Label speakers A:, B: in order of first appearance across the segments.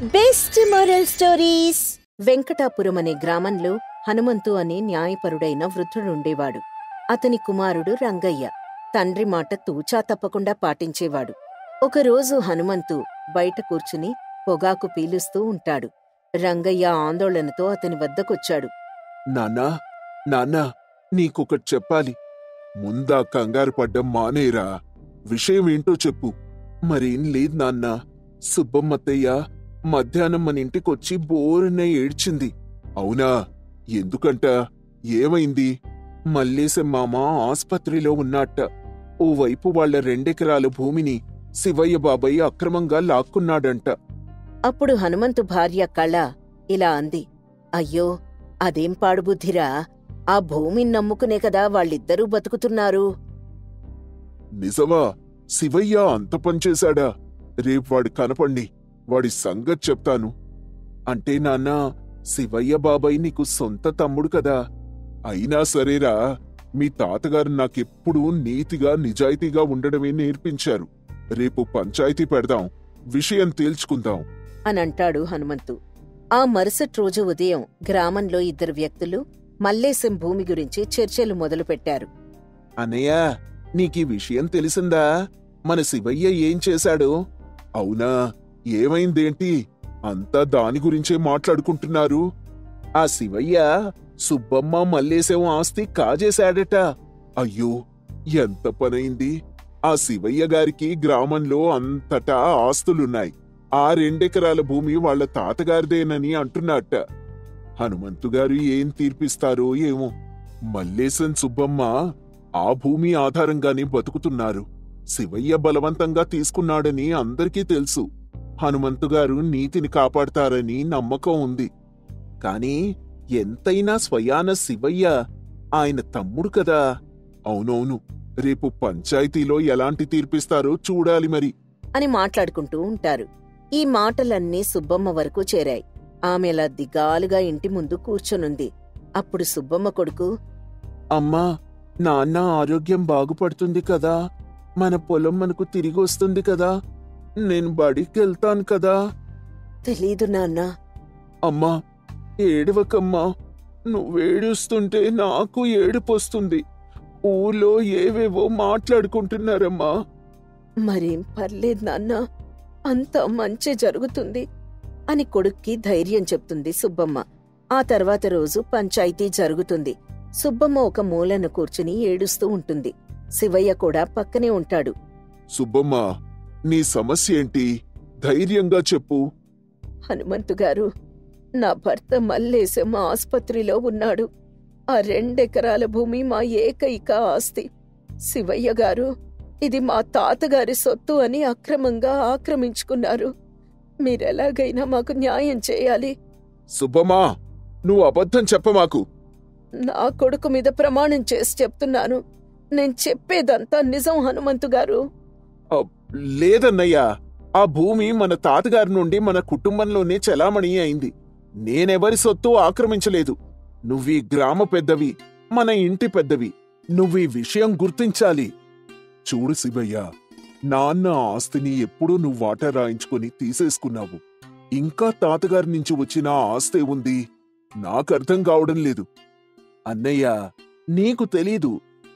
A: Best moral stories. Venkatapuram అనే గ్రామంలో హనుమంతు అనే న్యాయపరుడైన వృద్ధుడుండేవాడు. అతని కుమారుడు రంగయ్య తండ్రి మాట తూచా తప్పకుండా పాటించేవాడు. ఒకరోజు హనుమంతు బయట కూర్చుని పొగాకు పీలుస్తూ ఉంటాడు. రంగయ్య ఆందోళనతో అతని వద్దకొచ్చాడు.
B: నాన్నా, నాన్నా, నీకొకటి చెప్పాలి. ముందా కంగారు పడ్డం మానేరా. విషయమేంటో చెప్పు. మరేం లేదు నాన్నా. సుబ్బమ్మత్తయ్య మధ్యాహ్నం మన ఇంటికొచ్చి బోరున ఏడ్చింది. అవునా? ఎందుకంట? ఏమైంది? మల్లేశం మామ ఆస్పత్రిలో ఉన్నట్ట. ఓవైపు వాళ్ల 2 ఎకరాల భూమిని శివయ్య బాబాయ్ అక్రమంగా లాక్కున్నాడంట.
A: అప్పుడు హనుమంతు భార్య కళ ఇలా అంది. అయ్యో, అదేం పాడుబుద్ధిరా! ఆ భూమిని నమ్ముకునే కదా వాళ్ళిద్దరూ బతుకుతున్నారు.
B: నిజమా? శివయ్య అంత పనిచేశాడా? రేపు వాడు కనపండి, వాడి సంగతి చెప్తాను. అంటే నాన్నా, శివయ్య బాబాయ్ నీకు సొంత తమ్ముడు కదా. అయినా సరేరా, మీ తాతగారు నాకెప్పుడూ నీతిగా నిజాయితీగా ఉండడమే నేర్పించారు. రేపు పంచాయతీ పెడదాం, విషయం తేల్చుకుందాం
A: అనంటాడు హనుమంతు. ఆ మరుసటి రోజు ఉదయం గ్రామంలో 2 వ్యక్తులు మల్లేశం భూమి గురించి చర్చలు మొదలుపెట్టారు.
B: అన్నయ్య, నీకీ విషయం తెలిసిందా? మన శివయ్య ఏం చేశాడు? అవునా? ఏమైందేంటి? అంతా దాని గురించే మాట్లాడుకుంటున్నారు. ఆ శివయ్య సుబ్బమ్మ మల్లేశం ఆస్తి కాజేశాడట. అయ్యో, ఎంత పనైంది! ఆ శివయ్య గారికి గ్రామంలో అంతటా ఆస్తులున్నాయి. ఆ 2 ఎకరాల భూమి వాళ్ల తాతగారిదేనని అంటున్నట్ట. హనుమంతుగారు ఏం తీర్పిస్తారో ఏమో. మల్లేశం సుబ్బమ్మ ఆ భూమి ఆధారంగానే బతుకుతున్నారు. శివయ్య బలవంతంగా తీసుకున్నాడని అందరికీ తెలుసు. హనుమంతుగారు నీతిని కాపాడతారని నమ్మకం ఉంది. కాని ఎంతైనా స్వయాన శివయ్య ఆయన తమ్ముడు కదా. అవునవును, రేపు పంచాయతీలో ఎలాంటి తీర్పిస్తారో చూడాలి మరి
A: అని మాట్లాడుకుంటూ ఉంటారు. ఈ మాటలన్నీ సుబ్బమ్మ వరకు చేరాయి. ఆమెలా దిగాలుగా ఇంటి ముందు కూర్చొనుంది. అప్పుడు సుబ్బమ్మ కొడుకు,
B: అమ్మా, నాన్న ఆరోగ్యం బాగుపడుతుంది కదా. మన పొలం మనకు తిరిగొస్తుంది కదా. నేను బడికెళ్తాను కదా.
A: తెలీదు నాన్నా.
B: అమ్మా, ఏడవకమ్మా. నువ్వేడుస్తుంటే నాకు ఏడుపొస్తుంది. ఊళ్ళో ఏవేవో మాట్లాడుకుంటున్నారమ్మా.
A: మరేం పర్లేదు నాన్నా, అంతా మంచి జరుగుతుంది అని కొడుక్కి ధైర్యం చెప్తుంది సుబ్బమ్మ. ఆ తర్వాత రోజు పంచాయతీ జరుగుతుంది. సుబ్బమ్మ ఒక మూలన కూర్చుని ఏడుస్తూ ఉంటుంది. శివయ్య కూడా పక్కనే ఉంటాడు.
B: సుబ్బమ్మ, నీ సమస్య ఏంటి? ధైర్యంగా చెప్పు.
A: హనుమంతుగారు, నా భర్త మల్లేశం ఆస్పత్రిలో ఉన్నాడు. ఆ 2 ఎకరాల భూమి మా ఏకైక ఆస్తి. శివయ్య గారు ఇది మా తాతగారి సొత్తు అని అక్రమంగా ఆక్రమించుకున్నారు. మీరెలాగైనా మాకు న్యాయం చేయాలి.
B: సుబ్బమ్మా, నువ్వు అబద్ధం చెప్పమాకు.
A: నా కొడుకు మీద ప్రమాణం చేసి చెప్తున్నాను. నేను చెప్పేదంతా నిజం హనుమంతుగారు.
B: లేదన్నయ్యా, ఆ భూమి మన తాతగారి నుండి మన కుటుంబంలోనే చెలామణి అయింది. నేనెవరి సొత్తు ఆక్రమించలేదు. నువ్వీ గ్రామ పెద్దవి, మన ఇంటి పెద్దవి. నువ్వీ విషయం గుర్తించాలి. చూడు శివయ్య, నాన్న ఆస్తిని ఎప్పుడూ నువ్వు వాటా రాయించుకుని తీసేసుకున్నావు. ఇంకా తాతగారి నుంచి వచ్చిన ఆస్తే ఉంది. నాకర్థం కావడం లేదు. అన్నయ్య, నీకు తెలీదు.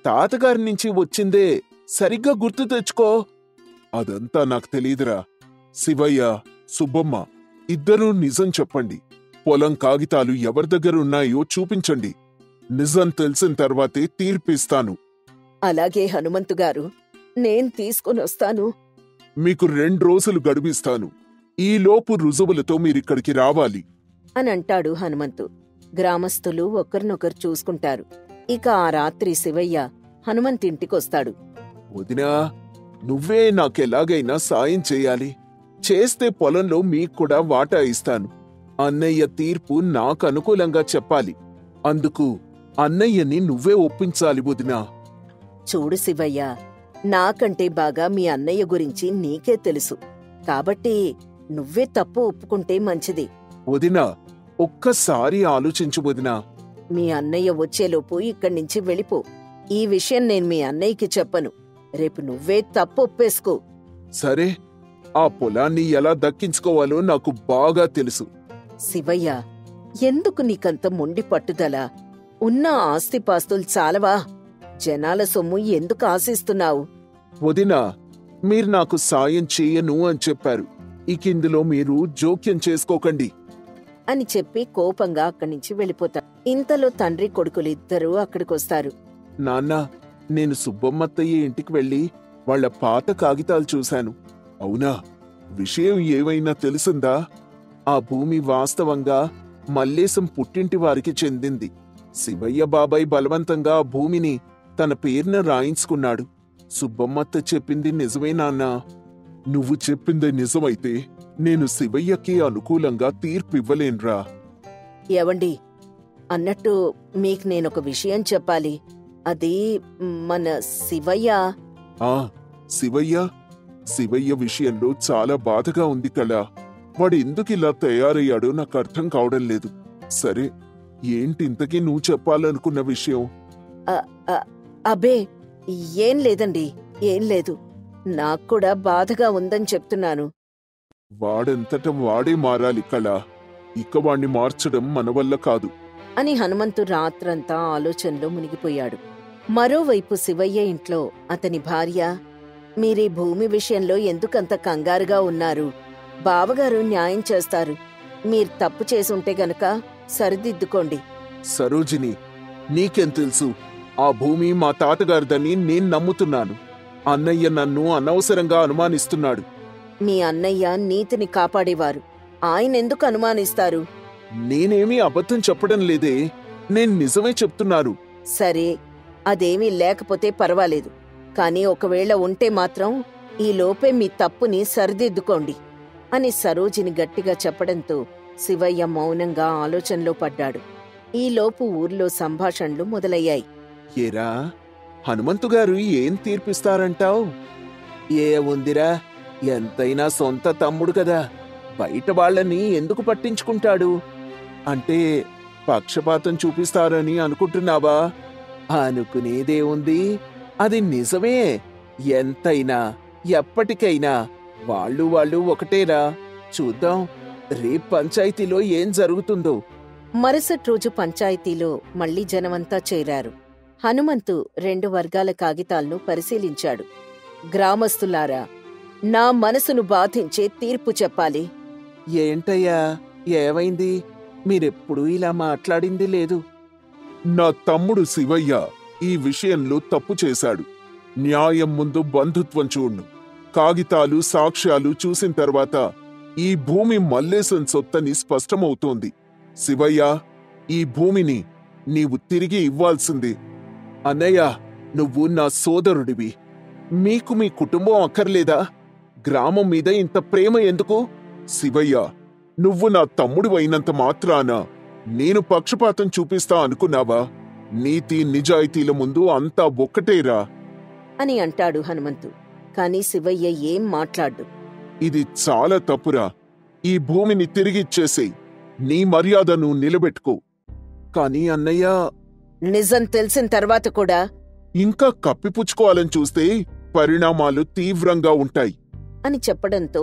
B: తాతగారి నుంచి వచ్చిందే. సరిగ్గా గుర్తు తెచ్చుకో. అదంతా నాకు తెలీదురా. శివయ్య, సుబ్బమ్మ, ఇద్దరూ నిజం చెప్పండి. పొలం కాగితాలు ఎవరి దగ్గరున్నాయో చూపించండి. నిజం తెలిసిన తర్వాతే తీర్పిస్తాను.
A: అలాగే హనుమంతుగారు, నేను తీసుకునొస్తాను.
B: మీకు 2 రోజులు గడువిస్తాను. ఈలోపు రుజువులతో మీరిక్కడికి రావాలి
A: అనంటాడు హనుమంతు. గ్రామస్తులు ఒకరినొకరు చూసుకుంటారు. ఇక ఆ రాత్రి శివయ్య హనుమంతింటికొస్తాడు.
B: వదినా, నువ్వే నాకెలాగైనా సాయం చేయాలి. చేస్తే పొలంలో మీక్కూడా వాటా ఇస్తాను. అన్నయ్య తీర్పు నాకు అనుకూలంగా చెప్పాలి. అందుకు అన్నయ్యని నువ్వే ఒప్పించాలి వదినా.
A: చూడు శివయ్య, నాకంటే బాగా మీ అన్నయ్య గురించి నీకే తెలుసు. కాబట్టి నువ్వే తప్పు ఒప్పుకుంటే మంచిది.
B: వదినా, ఒక్కసారి ఆలోచించు వదినా.
A: మీ అన్నయ్య వచ్చేలోపు ఇక్కడ్నించి వెళ్ళిపో. ఈ విషయం నేను మీ అన్నయ్యకి చెప్పను. రేపు నువ్వే తప్పు ఒప్పేసుకో.
B: సరే, ఆ పొలాన్ని ఎలా దక్కించుకోవాలో నాకు బాగా తెలుసు.
A: శివయ్య, ఎందుకు నీకంత మొండి పట్టుదల? ఉన్న ఆస్తిపాస్తులు చాలవా? జనాల సొమ్ము ఎందుకు ఆశిస్తున్నావు?
B: వదినా, మీరు నాకు సాయం చేయను అని చెప్పారు. ఇందులో మీరు జోక్యం చేసుకోకండి
A: అని చెప్పి కోపంగా అక్కడ్నుంచి వెళ్ళిపోతాడు. ఇంతలో తండ్రి కొడుకులిద్దరూ అక్కడికొస్తారు.
B: నాన్నా, నేను సుబ్బమ్మత్తయ్య ఇంటికి వెళ్ళి వాళ్ల పాత కాగితాలు చూశాను. అవునా? విషయం ఏమైనా తెలిసిందా? ఆ భూమి వాస్తవంగా మల్లేశం పుట్టింటి వారికి చెందింది. శివయ్య బాబాయ్ బలవంతంగా ఆ భూమిని తన పేరున రాయించుకున్నాడు. సుబ్బమ్మత్త చెప్పింది నిజమే నాన్నా. నువ్వు చెప్పింది నిజమైతే నేను శివయ్యకి అనుకూలంగా తీర్పివ్వలేన్రా.
A: ఏవండి, అన్నట్టు మీకు నేనొక విషయం చెప్పాలి. అది మన శివయ్య.
B: ఆ శివయ్య విషయంలో చాలా బాధగా ఉంది కళా. వాడు ఎందుకిలా తయారయ్యాడో నాకు అర్థం కావడం లేదు. సరే, ఏంటింతకీ నువ్వు చెప్పాలనుకున్న విషయం?
A: అబే, ఏం లేదండి, ఏం లేదు. నాక్కూడా బాధగా ఉందని చెప్తున్నాను.
B: వాడంతట వాడే మారాలి కళా. ఇక వాణ్ణి మార్చడం మన వల్ల కాదు
A: అని హనుమంతు రాత్రంతా ఆలోచనలో మునిగిపోయాడు. మరోవైపు శివయ్య ఇంట్లో అతని భార్య, మీరీ భూమి విషయంలో ఎందుకంత కంగారుగా ఉన్నారు? బావగారు న్యాయం చేస్తారు. మీరు తప్పు చేసుంటే గనక సరిదిద్దుకోండి.
B: సరోజిని, నీకెం తెలుసు? ఆ భూమి మా తాతగారిదని నేను నమ్ముతున్నాను. అన్నయ్య నన్ను అనవసరంగా అనుమానిస్తున్నాడు.
A: మీ అన్నయ్య నీతిని కాపాడేవారు. ఆయనెందుకు అనుమానిస్తారు?
B: నేనేమీ అబద్ధం చెప్పడం లేదే, నేను నిజమే చెప్తున్నాను.
A: సరే, అదేమీ లేకపోతే పర్వాలేదు. కాని ఒకవేళ ఉంటే మాత్రం ఈ లోపే మీ తప్పుని సరిదిద్దుకోండి అని సరోజిని గట్టిగా చెప్పడంతో శివయ్య మౌనంగా ఆలోచనలో పడ్డాడు. ఈలోపు ఊర్లో సంభాషణలు మొదలయ్యాయి.
B: ఏరా, హనుమంతుగారు ఏం తీర్పిస్తారంటావు? ఏముందిరా, ఎంతైనా సొంత తమ్ముడు కదా, బయట వాళ్ళని ఎందుకు పట్టించుకుంటాడు? అంటే పక్షపాతం చూపిస్తారని అనుకుంటున్నావా? అనుకునేదే ఉంది, అది నిజమే. ఎంతైనా ఎప్పటికైనా వాళ్ళు ఒకటేరా. చూద్దాం రేపు పంచాయతీలో ఏం జరుగుతుందో.
A: మరుసటి రోజు పంచాయతీలో మళ్లీ జనమంతా చేరారు. హనుమంతు 2 వర్గాల కాగితాలను పరిశీలించాడు. గ్రామస్తులారా, నా మనసును బాధించే తీర్పు చెప్పాలి.
B: ఏంటయ్యా, ఏమైంది? మీరెప్పుడూ ఇలా మాట్లాడింది లేదు. నా తమ్ముడు శివయ్య ఈ విషయంలో తప్పు చేశాడు. న్యాయం ముందు బంధుత్వం చూడ్ను. కాగితాలు సాక్ష్యాలు చూసిన తర్వాత ఈ భూమి మల్లేశం సొత్తని స్పష్టమవుతోంది. శివయ్య, ఈ భూమిని నీవు తిరిగి ఇవ్వాల్సింది. అన్నయ్య, నువ్వు నా సోదరుడివి. మీకు మీ కుటుంబం అక్కర్లేదా? గ్రామం మీద ఇంత ప్రేమ ఎందుకు? శివయ్య, నువ్వు నా తమ్ముడివైనంత మాత్రాన నేను పక్షపాతం చూపిస్తా అనుకున్నావా? నీతి నిజాయితీల ముందు అంతా ఒక్కటేరా
A: అని అంటాడు హనుమంతు. కాని శివయ్య ఏం మాట్లాడ్డు.
B: ఇది చాలా తప్పురా. ఈ భూమిని తిరిగిచ్చేసేయ్. నీ మర్యాదను నిలబెట్టుకో. కాని అన్నయ్య,
A: నిజం తెలిసిన తర్వాత కూడా
B: ఇంకా కప్పిపుచ్చుకోవాలని చూస్తే పరిణామాలు తీవ్రంగా ఉంటాయి
A: అని చెప్పడంతో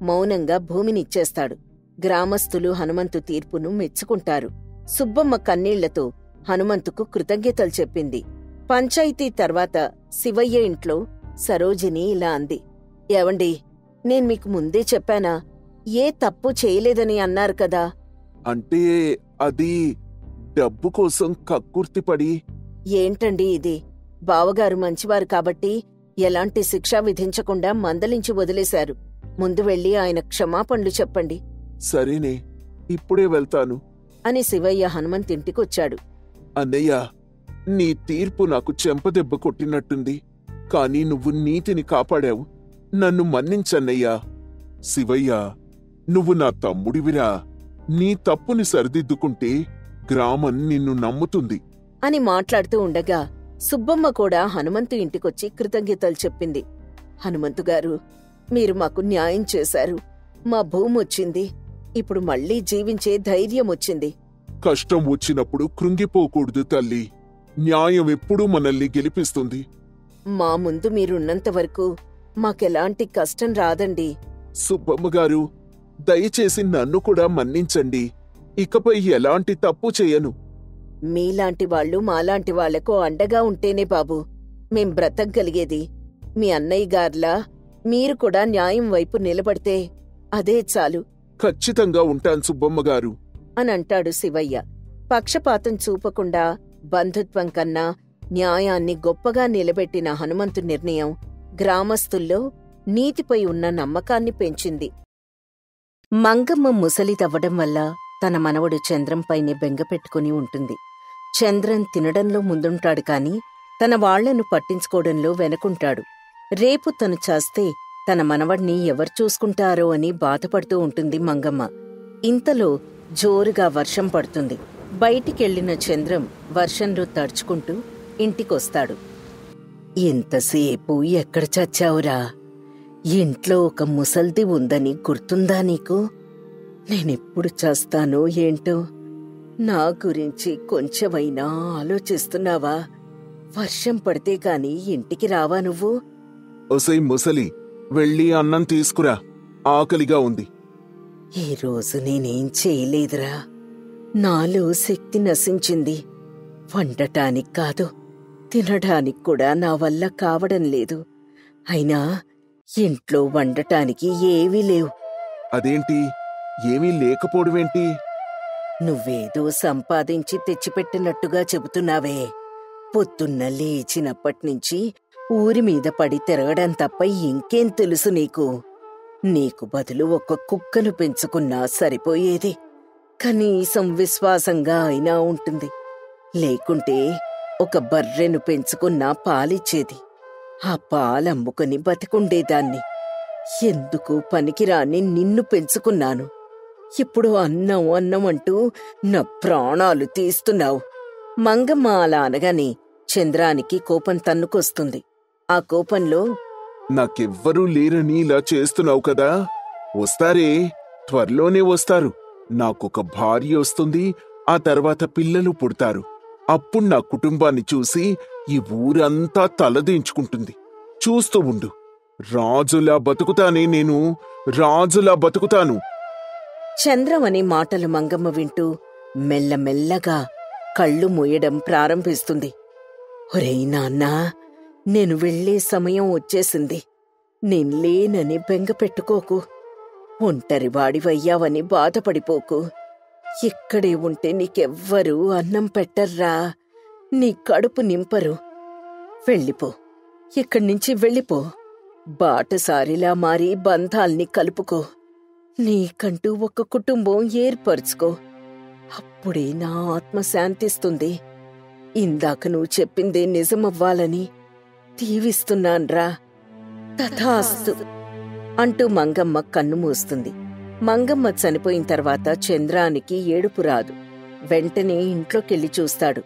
A: మౌనంగా భూమినిచ్చేస్తాడు. గ్రామస్తులు హనుమంతు తీర్పును మెచ్చుకుంటారు. సుబ్బమ్మ కన్నీళ్లతో హనుమంతుకు కృతజ్ఞతలు చెప్పింది. పంచాయతీ తర్వాత శివయ్య ఇంట్లో సరోజిని ఇలా అంది. ఏవండి, నేను మీకు ముందే చెప్పానా? ఏ తప్పు చేయలేదని అన్నారు కదా.
B: అంటే అది డబ్బు కోసం కక్కుర్తిపడి.
A: ఏంటండి ఇది? బావగారు మంచివారు కాబట్టి ఎలాంటి శిక్ష విధించకుండా మందలించి వదిలేశారు. ముందు వెళ్లి ఆయన క్షమాపణలు చెప్పండి.
B: సరేనే, ఇప్పుడే వెళ్తాను
A: అని శివయ్య హనుమంతింటికొచ్చాడు.
B: అన్నయ్య, నీ తీర్పు నాకు చెంపదెబ్బ కొట్టినట్టుంది. కాని నువ్వు నీతిని కాపాడావు. నన్ను మన్నించన్నయ్యా. శివయ్య, నువ్వు నా తమ్ముడివిరా. నీ తప్పుని సరిదిద్దుకుంటే గ్రామం నిన్ను నమ్ముతుంది
A: అని మాట్లాడుతూ ఉండగా సుబ్బమ్మ కూడా హనుమంతు ఇంటికొచ్చి కృతజ్ఞతలు చెప్పింది. హనుమంతుగారు, మీరు మాకు న్యాయం చేశారు. మా భూమొచ్చింది. ఇప్పుడు మళ్లీ జీవించే ధైర్యం వచ్చింది.
B: కష్టం వచ్చినప్పుడు కృంగిపోకూడదు తల్లి. న్యాయం ఎప్పుడూ మనల్ని గెలిపిస్తుంది.
A: మా ముందు మీరున్నంతవరకు మాకెలాంటి కష్టం రాదండి.
B: సుబ్బమ్మగారు, దయచేసి నన్ను కూడా మన్నించండి. ఇకపై ఎలాంటి తప్పు చేయను.
A: మీలాంటి వాళ్ళు మాలాంటి వాళ్లకు అండగా ఉంటేనే బాబు మేం బ్రతకగలిగేది. మీ అన్నయ్య గార్లా మీరు కూడా న్యాయం వైపు నిలబడితే అదే చాలు
B: ఖచ్చితంగా ఉంటాను సుబ్బమ్మగారు
A: అనంటాడు శివయ్య. పక్షపాతం చూపకుండా బంధుత్వం కన్నా న్యాయాన్ని గొప్పగా నిలబెట్టిన హనుమంతు నిర్ణయం గ్రామస్తుల్లో నీతిపై ఉన్న నమ్మకాన్ని పెంచింది. మంగమ్మ ముసలిదవ్వడం వల్ల తన మనవడు చంద్రంపైనే బెంగపెట్టుకుని ఉంటుంది. చంద్రం తినడంలో ముందుంటాడు కాని తన వాళ్లను పట్టించుకోవడంలో వెనకుంటాడు. రేపు తను చేస్తే తన మనవడ్ని ఎవరు చూసుకుంటారో అని బాధపడుతూ ఉంటుంది మంగమ్మ. ఇంతలో జోరుగా వర్షం పడుతుంది. బయటికెళ్లిన చంద్రం వర్షంలో తడుచుకుంటూ ఇంటికొస్తాడు. ఎంతసేపు ఎక్కడ చచ్చావురా? ఇంట్లో ఒక ముసల్ది ఉందని గుర్తుందా నీకు? నేనెప్పుడు చేస్తానో ఏంటో. నా గురించి కొంచెమైనా ఆలోచిస్తున్నావా? వర్షం పడితే కాని ఇంటికి రావా నువ్వు?
B: ఒసై ముసలి, వెళ్ళి అన్నం తీసుకురా, ఆకలిగా ఉంది.
A: ఈరోజు నేనేం చేయలేదురా. నాలో శక్తి నశించింది. వండటానికి కాదు, తినడానికి కూడా నా వల్ల కావడం లేదు. అయినా ఇంట్లో వండటానికి ఏవీ లేవు.
B: అదేంటి, ఏమీ లేకపోవడమేంటి?
A: నువ్వేదో సంపాదించి తెచ్చిపెట్టినట్టుగా చెబుతున్నావే. పొద్దున్న లేచినప్పట్నుంచి ఊరి మీద పడి తిరగడం తప్ప ఇంకేం తెలుసు నీకు? నీకు బదులు ఒక కుక్కను పెంచుకున్నా సరిపోయేది. కనీసం విశ్వాసంగా అయినా ఉంటుంది. లేకుంటే ఒక బర్రెను పెంచుకున్నా పాలిచ్చేది. ఆ పాలమ్ముకుని బతికుండేదాన్ని. ఎందుకు పనికిరాని నిన్ను పెంచుకున్నాను. ఇప్పుడు అన్నం అన్నం అంటూ నా ప్రాణాలు తీస్తున్నావు. మంగమ్మ అలా అనగానే చంద్రానికి కోపం తన్నుకొస్తుంది. ఆ కోపంలో,
B: నాకెవ్వరూ లేరని ఇలా చేస్తున్నావు కదా? వస్తారే, త్వరలోనే వస్తారు. నాకొక భార్య వస్తుంది, ఆ తర్వాత పిల్లలు పుడతారు. అప్పుడు నా కుటుంబాన్ని చూసి ఈ ఊరంతా తలదించుకుంటుంది. చూస్తూ ఉండు, రాజులా బతుకుతానే నేను, రాజులా బతుకుతాను.
A: చంద్రం అనే మాటలు మంగమ్మ వింటూ మెల్లమెల్లగా కళ్ళు మూయడం ప్రారంభిస్తుంది. ఒరేయ్ నాన్నా, నేను వెళ్లే సమయం వచ్చేసింది. నేను లేనని బెంగ పెట్టుకోకు. ఒంటరివాడివయ్యావని బాధపడిపోకు. ఇక్కడే ఉంటే నీకెవ్వరూ అన్నం పెట్టర్రా. నీ కడుపు నింపరు. వెళ్ళిపో, ఇక్కడ్నించి వెళ్ళిపో. బాటసారిలా మారి బంధాల్ని కలుపుకో. నీకంటూ ఒక కుటుంబం ఏర్పరుచుకో. అప్పుడే నా ఆత్మ శాంతిస్తుంది. ఇందాక నువ్వు చెప్పిందే నిజమవ్వాలని దీవిస్తున్నాన్రా. తథాస్తు అంటూ మంగమ్మ కన్ను మూస్తుంది. మంగమ్మ చనిపోయిన తర్వాత చంద్రానికి ఏడుపు రాదు. వెంటనే ఇంట్లోకెళ్ళి చూస్తాడు.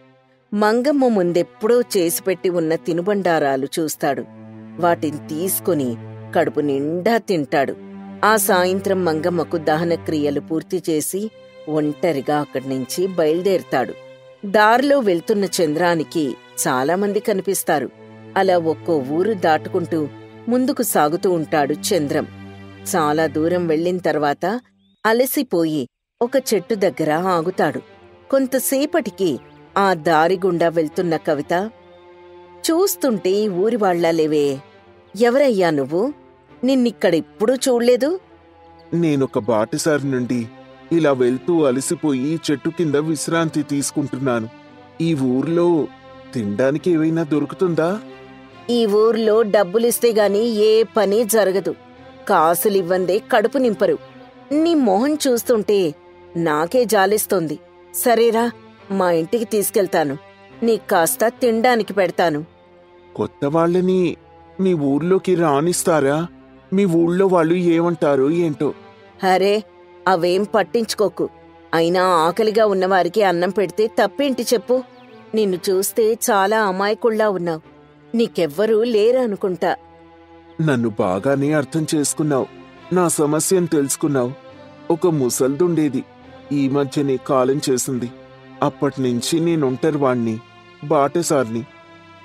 A: మంగమ్మ ముందెప్పుడో చేసిపెట్టి ఉన్న తినుబండారాలు చూస్తాడు. వాటిని తీసుకుని కడుపు నిండా తింటాడు. ఆ సాయంత్రం మంగమ్మకు దహనక్రియలు పూర్తి చేసి ఒంటరిగా అక్కడ్నించి బయలుదేరుతాడు. దారిలో వెళ్తున్న చంద్రానికి చాలామంది కనిపిస్తారు. అలా ఒక్కో ఊరు దాటుకుంటూ ముందుకు సాగుతూ ఉంటాడు చంద్రం. చాలా దూరం వెళ్ళిన తర్వాత అలసిపోయి ఒక చెట్టు దగ్గర ఆగుతాడు. కొంతసేపటికి ఆ దారి గుండా వెళ్తున్న కవిత, చూస్తుంటే ఊరివాళ్లా లేవే, ఎవరయ్యా నువ్వు? నిన్నిక్కడెప్పుడూ చూడ్లేదు.
B: నేనొక బాటసారి నుండి ఇలా వెళ్తూ అలసిపోయి చెట్టు కింద విశ్రాంతి తీసుకుంటున్నాను. ఈ ఊర్లో తినడానికి ఏవైనా దొరుకుతుందా?
A: ఈ ఊర్లో డబ్బులిస్తే గాని ఏ పని జరగదు. కాసులివ్వందే కడుపు నింపరు. నీ మొహం చూస్తుంటే నాకే జాలిస్తోంది. సరేరా, మా ఇంటికి తీసుకెళ్తాను. నీకాస్త తినడానికి పెడతాను.
B: కొత్త వాళ్ళని మీ ఊర్లోకి రానిస్తారా? మీ ఊళ్ళో వాళ్ళు ఏమంటారో ఏంటో.
A: అరే, అవేం పట్టించుకోకు. అయినా ఆకలిగా ఉన్నవారికి అన్నం పెడితే తప్పేంటి చెప్పు? నిన్ను చూస్తే చాలా అమాయకుళ్లా ఉన్నావు. నీకెవ్వరూ లేరనుకుంటా.
B: నన్ను బాగానే అర్థం చేసుకున్నావు. నా సమస్యను తెలుసుకున్నావు. ఒక ముసల్దుండేది, ఈ మధ్యనే కాలం చేసింది. అప్పటినుంచి నేనొంటరివాణ్ణి, బాటసార్ని.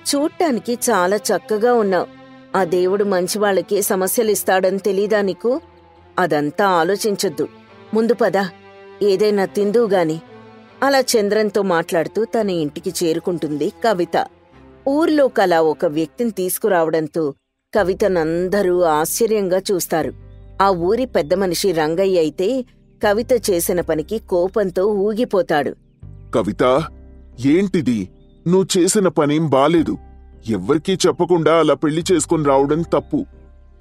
A: చూడ్డానికి చాలా చక్కగా ఉన్నావు. ఆ దేవుడు మంచివాళ్ళకి సమస్యలిస్తాడని తెలీదా నీకు? అదంతా ఆలోచించొద్దు. ముందు పద, ఏదైనా తిందువుగాని. అలా చంద్రంతో మాట్లాడుతూ తన ఇంటికి చేరుకుంటుంది కవిత. ఊర్లోకలా ఒక వ్యక్తిని తీసుకురావడంతో కవితనందరూ ఆశ్చర్యంగా చూస్తారు. ఆ ఊరి పెద్ద మనిషి రంగయ్య అయితే కవిత చేసిన పనికి కోపంతో ఊగిపోతాడు.
B: కవిత, ఏంటిది? నువ్వు చేసిన పనేం బాలేదు. ఎవ్వరికీ చెప్పకుండా అలా పెళ్లి చేసుకుని రావడం తప్పు.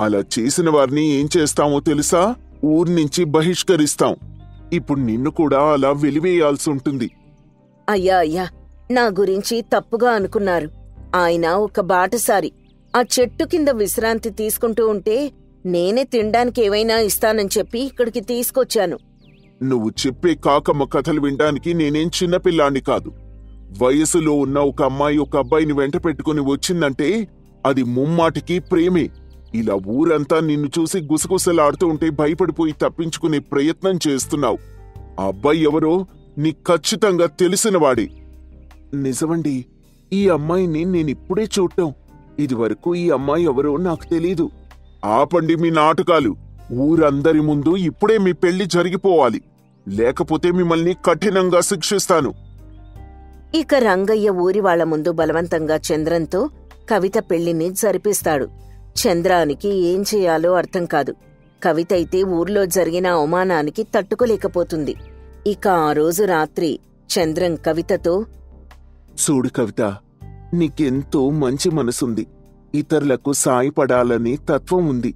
B: అలా చేసిన వారిని ఏం చేస్తామో తెలుసా? ఊర్నించి బహిష్కరిస్తాం. ఇప్పుడు నిన్ను కూడా అలా వెలివేయాల్సుంటుంది.
A: అయ్యా అయ్యా, నా గురించి తప్పుగా అనుకున్నారు. ఆయన ఒక బాటసారి. ఆ చెట్టు కింద విశ్రాంతి తీసుకుంటూ ఉంటే నేనే తినడానికి ఏవైనా ఇస్తానని చెప్పి ఇక్కడికి తీసుకొచ్చాను.
B: నువ్వు చెప్పే కాకమ్మ కథలు వినడానికి నేనేం చిన్నపిల్లాన్ని కాదు. వయసులో ఉన్న ఒక అమ్మాయి ఒక అబ్బాయిని వెంట పెట్టుకుని వచ్చిందంటే అది ముమ్మాటికి ప్రేమే. ఇలా ఊరంతా నిన్ను చూసి గుసగుసలాడుతూ ఉంటే భయపడిపోయి తప్పించుకునే ప్రయత్నం చేస్తున్నావు. ఆ అబ్బాయి ఎవరో నీకు ఖచ్చితంగా తెలిసినవాడే. నిజమండి, ఈ అమ్మాయిని నేనిప్పుడే చూడటం. ఇదివరకు ఈ అమ్మాయి ఎవరో నాకు తెలీదు. ఆపండి మీ నాటకాలు. ఊరందరి ముందు ఇప్పుడే మీ పెళ్లి జరిగిపోవాలి, లేకపోతే మిమ్మల్ని కఠినంగా శిక్షిస్తాను.
A: ఇక రంగయ్య ఊరి వాళ్ల ముందు బలవంతంగా చంద్రంతో కవిత పెళ్లిని జరిపిస్తాడు. చంద్రానికి ఏం చేయాలో అర్థం కాదు. కవిత అయితే ఊర్లో జరిగిన అవమానానికి తట్టుకోలేకపోతుంది. ఇక ఆ రోజు రాత్రి చంద్రం కవితతో,
B: చూడు కవిత, నీకెంతో మంచి మనసుంది. ఇతరులకు సాయపడాలనే తత్వం ఉంది.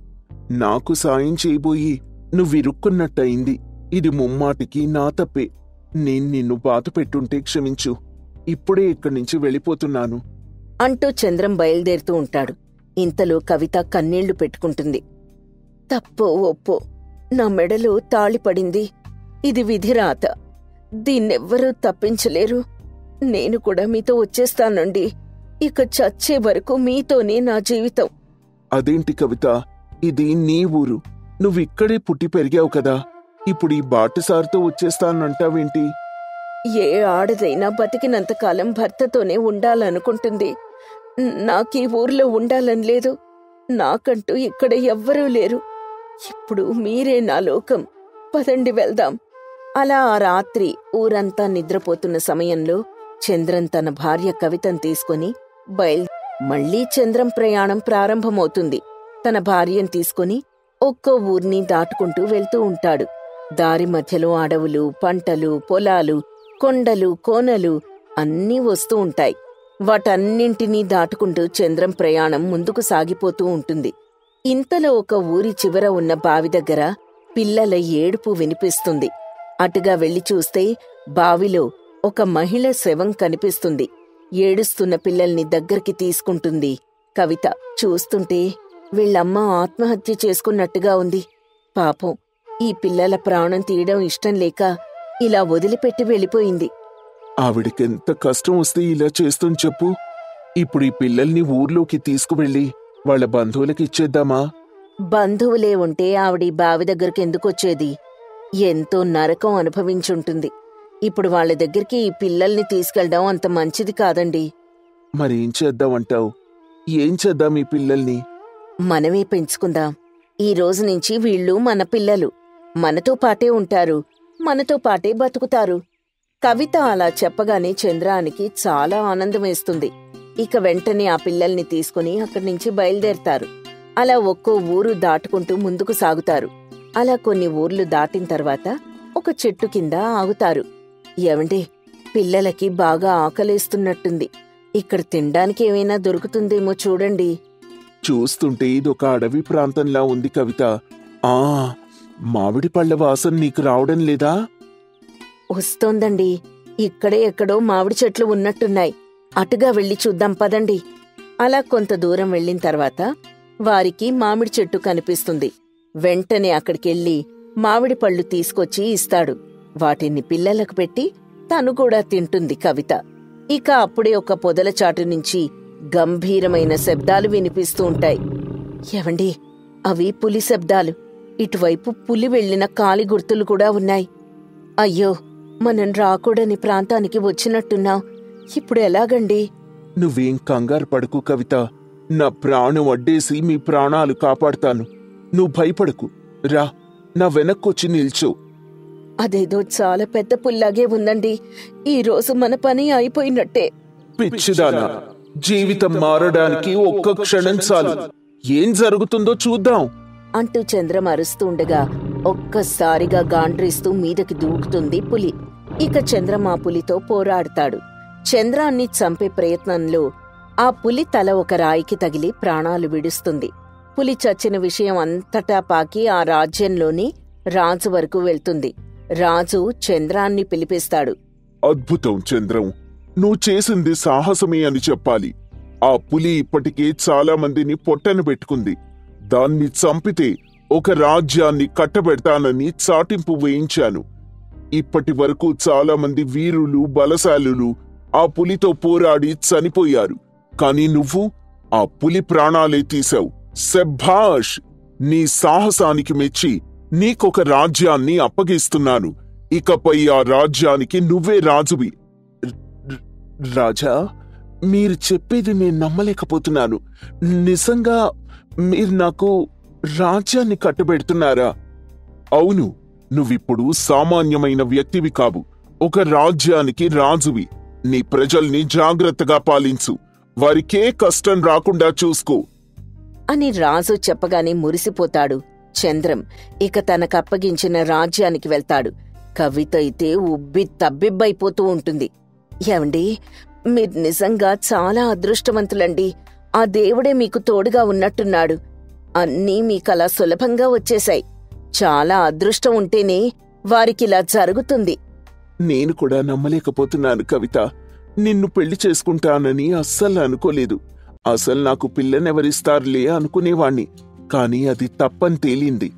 B: నాకు సాయం చేయబోయి నువ్విరుక్కున్నట్టయింది. ఇది ముమ్మాటికి నా తప్పే. నేను నిన్ను బాధ పెట్టుంటే క్షమించు. ఇప్పుడే ఇక్కడి నుంచి వెళ్ళిపోతున్నాను
A: అంటూ చంద్రం బయలుదేరుతూ ఉంటాడు. ఇంతలో కవిత కన్నీళ్లు పెట్టుకుంటుంది. తప్పో ఒప్పో, నా మెడలో తాళిపడింది. ఇది విధిరాత. దీన్నెవ్వరూ తప్పించలేరు. నేను కూడా మీతో వచ్చేస్తానండి. ఇక చచ్చే వరకు మీతోనే నా జీవితం.
B: అదేంటి కవిత, ఇది నీ ఊరు. నువ్విక్కడే పుట్టి పెరిగావు కదా. ఇప్పుడు ఈ బాటసారితో వచ్చేస్తానంటావేంటి?
A: ఏ ఆడదైనా బతికినంతకాలం భర్తతోనే ఉండాలనుకుంటుంది. నాకీ ఊర్లో ఉండాలని లేదు. నాకంటూ ఇక్కడ ఎవ్వరూ లేరు. ఇప్పుడు మీరే నా లోకం. పదండి వెళ్దాం. అలా ఆ రాత్రి ఊరంతా నిద్రపోతున్న సమయంలో చంద్రం తన భార్య కవితను తీసుకుని మళ్లీ చంద్రం ప్రయాణం ప్రారంభమవుతుంది. తన భార్యను తీసుకుని ఒక్కో ఊర్ని దాటుకుంటూ వెళ్తూ ఉంటాడు. దారి మధ్యలో అడవులు, పంటలు, పొలాలు, కొండలు, కోనలు అన్నీ వస్తూ ఉంటాయి. వాటన్నింటినీ దాటుకుంటూ చంద్రం ప్రయాణం ముందుకు సాగిపోతూ ఉంటుంది. ఇంతలో ఒక ఊరి చివర ఉన్న బావి దగ్గర పిల్లల ఏడుపు వినిపిస్తుంది. అటుగా వెళ్లి చూస్తే బావిలో ఒక మహిళ శవం కనిపిస్తుంది. ఏడుస్తున్న పిల్లల్ని దగ్గరికి తీసుకుంటుంది కవిత. చూస్తుంటే వీళ్ళమ్మ ఆత్మహత్య చేసుకున్నట్టుగా ఉంది. పాపం, ఈ పిల్లల ప్రాణం తీయడం ఇష్టం లేక ఇలా వదిలిపెట్టి వెళ్ళిపోయింది.
B: ఆవిడకెంత కష్టం వస్తే ఇలా చేస్తుంది చెప్పు. ఇప్పుడు ఈ పిల్లల్ని ఊర్లోకి తీసుకువెళ్ళి వాళ్ళ బంధువులకి ఇచ్చేద్దామా?
A: బంధువులే ఉంటే ఆవిడ బావి దగ్గరికి ఎందుకొచ్చేది? ఎంతో నరకం అనుభవించుంటుంది. ఇప్పుడు వాళ్ళ దగ్గరికి ఈ పిల్లల్ని తీసుకెళ్దాం అంత మంచిది కాదండి.
B: మరేం చేద్దామంటావు? ఏం చేద్దాం ఈ పిల్లల్ని?
A: మనమే పెంచుకుందాం. ఈ రోజు నుంచి వీళ్ళు మన పిల్లలు. మనతో పాటే ఉంటారు, మనతో పాటే బతుకుతారు. కవిత అలా చెప్పగానే చంద్రానికి చాలా ఆనందమేస్తుంది. ఇక వెంటనే ఆ పిల్లల్ని తీసుకుని అక్కడి నుంచి బయలుదేరతారు. అలా ఒక్కో ఊరు దాటుకుంటూ ముందుకు సాగుతారు. అలా కొన్ని ఊర్లు దాటిన తర్వాత ఒక చెట్టు కింద ఆగుతారు. ఏమండి, పిల్లలకి బాగా ఆకలేస్తున్నట్టుంది. ఇక్కడ తినడానికి ఏమైనా దొరుకుతుందేమో చూడండి.
B: చూస్తుంటే ఇదొక అడవి ప్రాంతంలా ఉంది కవిత. ఆ, మామిడి పళ్ళ వాసన నీకు రావడం లేదా?
A: వస్తోందండి. ఇక్కడే ఎక్కడో మామిడి చెట్లు ఉన్నట్టున్నాయి. అటుగా వెళ్లి చూద్దాం పదండి. అలా కొంత దూరం వెళ్లిన తర్వాత వారికి మామిడి చెట్టు కనిపిస్తుంది. వెంటనే అక్కడికెళ్లి మామిడి పళ్ళు తీసుకొచ్చి ఇస్తాడు. వాటిని పిల్లలకు పెట్టి తను కూడా తింటుంది కవిత. ఇక అప్పుడే ఒక పొదల చాటు నుంచి గంభీరమైన శబ్దాలు వినిపిస్తూ ఉంటాయి. ఏవండి, అవి పులి శబ్దాలు. ఇటువైపు పులి వెళ్లిన కాలి గుర్తులు కూడా ఉన్నాయి. అయ్యో, మనం రాకూడని ప్రాంతానికి వచ్చినట్టున్నాం. ఇప్పుడు ఎలాగండి?
B: నువ్వేం కంగారు పడకు కవిత. నా ప్రాణం అడ్డేసి మీ ప్రాణాలు కాపాడుతాను. నువ్వు భయపడకు. రా, నా వెనక్కొచ్చి నిల్చో.
A: అదేదో చాలా పెద్ద పుల్లాగే ఉందండి. ఈరోజు మన పని అయిపోయినట్టే.
B: పిచ్చిదానా, జీవితం మారడానికి ఒక్క క్షణం చాలు. ఏం జరుగుతుందో చూద్దాం
A: అంటూ చంద్రం అరుస్తుండగా ఒక్కసారిగా గాండ్రిస్తూ మీదకి దూకుతుంది పులి. ఇక చంద్రం ఆ పులితో పోరాడతాడు. చంద్రాన్ని చంపే ప్రయత్నంలో ఆ పులి తల ఒక రాయికి తగిలి ప్రాణాలు విడుస్తుంది. పులి చచ్చిన విషయం అంతటా పాకి ఆ రాజ్యంలోని రాజు వరకు వెళ్తుంది. రాజు చంద్రాన్ని పిలిపిస్తాడు.
B: అద్భుతం చంద్రం, నువ్వు చేసింది సాహసమే అని చెప్పాలి. ఆ పులి ఇప్పటికే చాలా మందిని పొట్టన పెట్టుకుంది. దాన్ని చంపితే ఒక రాజ్యాన్ని కట్టబెడతానని చాటింపు వేయించాను. ఇప్పటి వరకు చాలా మంది వీరులు బలశాలులు ఆ పులితో పోరాడి చనిపోయారు. కాని నువ్వు ఆ పులి ప్రాణాలే తీశావు. శభాష్! నీ సాహసానికి మెచ్చి నీకొక రాజ్యాన్ని అప్పగిస్తున్నాను. ఇకపై ఆ రాజ్యానికి నువ్వే రాజువి. రాజా, మీరు చెప్పేది నేను నమ్మలేకపోతున్నాను. నిజంగా మీరు నాకు రాజ్యాన్ని కట్టబెడుతున్నారా? అవును, నువ్విప్పుడు సామాన్యమైన వ్యక్తివి కావు, ఒక రాజ్యానికి రాజువి. నీ ప్రజల్ని జాగ్రత్తగా పాలించు, వారికే కష్టం రాకుండా చూసుకో
A: అని రాజు చెప్పగానే మురిసిపోతాడు చంద్రం. ఇక తనకప్పగించిన రాజ్యానికి వెళ్తాడు. కవిత అయితే ఉబ్బి తబ్బిబ్బైపోతూ ఉంటుంది. ఏమండి, మీరు నిజంగా చాలా అదృష్టవంతులండి. ఆ దేవుడే మీకు తోడుగా ఉన్నట్టున్నాడు. అన్నీ మీకలా సులభంగా వచ్చేశాయి. చాలా అదృష్టం ఉంటేనే వారికిలా జరుగుతుంది.
B: నేను కూడా నమ్మలేకపోతున్నాను కవిత. నిన్ను పెళ్లి చేసుకుంటానని అస్సలు అనుకోలేదు. అసలు నాకు పిల్లనెవరిస్తారులే అనుకునేవాణ్ణి. కాని అది తప్పని తేలింది.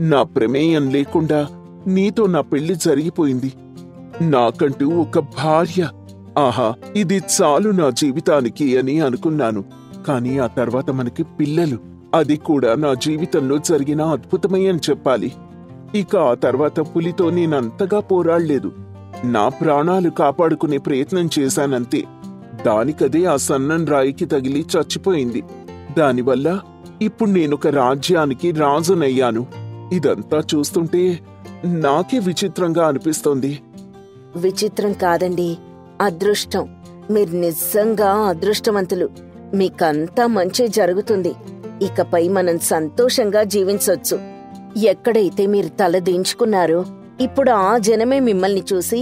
B: నా ప్రమేయం లేకుండా నీతో నా పెళ్లి జరిగిపోయింది. నాకంటూ ఒక భార్య. ఆహా, ఇది చాలు నా జీవితానికి అని అనుకున్నాను. కాని ఆ తర్వాత మనకి పిల్లలు. అది కూడా నా జీవితంలో జరిగిన అద్భుతమే అని చెప్పాలి. ఇక ఆ తర్వాత పులితో నేనంతగా పోరాడలేదు. నా ప్రాణాలు కాపాడుకునే ప్రయత్నం చేశానంతే. దానికదే ఆ సన్నం రాయికి తగిలి చచ్చిపోయింది. దానివల్ల ఇప్పుడు నేనొక రాజ్యానికి రాజునయ్యాను. ఇదంతా చూస్తుంటే నాకే విచిత్రంగా అనిపిస్తోంది.
A: విచిత్రం కాదండి, అదృష్టం. మీరు నిజంగా అదృష్టవంతులు. మీకంతా మంచి జరుగుతుంది. ఇకపై మనం సంతోషంగా జీవించొచ్చు. ఎక్కడైతే మీరు తల దించుకున్నారో ఇప్పుడు ఆ జనమే మిమ్మల్ని చూసి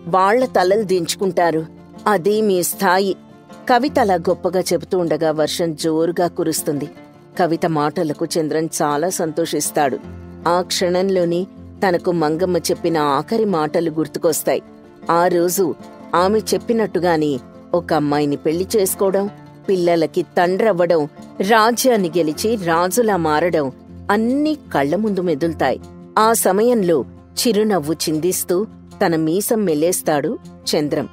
A: వాళ్ల తలలు దించుకుంటారు. అది మీ స్థాయి. కవిత అలా గొప్పగా చెబుతూ ఉండగా వర్షం జోరుగా కురుస్తుంది. కవిత మాటలకు చంద్రన్ చాలా సంతోషిస్తాడు. ఆ క్షణంలోనే తనకు మంగమ్మ చెప్పిన ఆఖరి మాటలు గుర్తుకొస్తాయి. ఆ రోజు ఆమె చెప్పినట్టుగాని ఒక అమ్మాయిని పెళ్లి చేసుకోవడం, పిల్లలకి తండ్రవ్వడం, రాజ్యాన్ని గెలిచి రాజులా మారడం అన్నీ కళ్ల ముందు మెదులుతాయి. ఆ సమయంలో చిరునవ్వు చిందిస్తూ తన మీసం మెలేస్తాడు చంద్రం.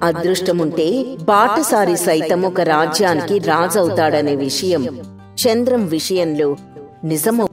A: అదృష్టముంటే బాటసారి సైతం ఒక రాజ్యానికి రాజవుతాడనే విషయం చంద్రం విషయంలో నిజమవు.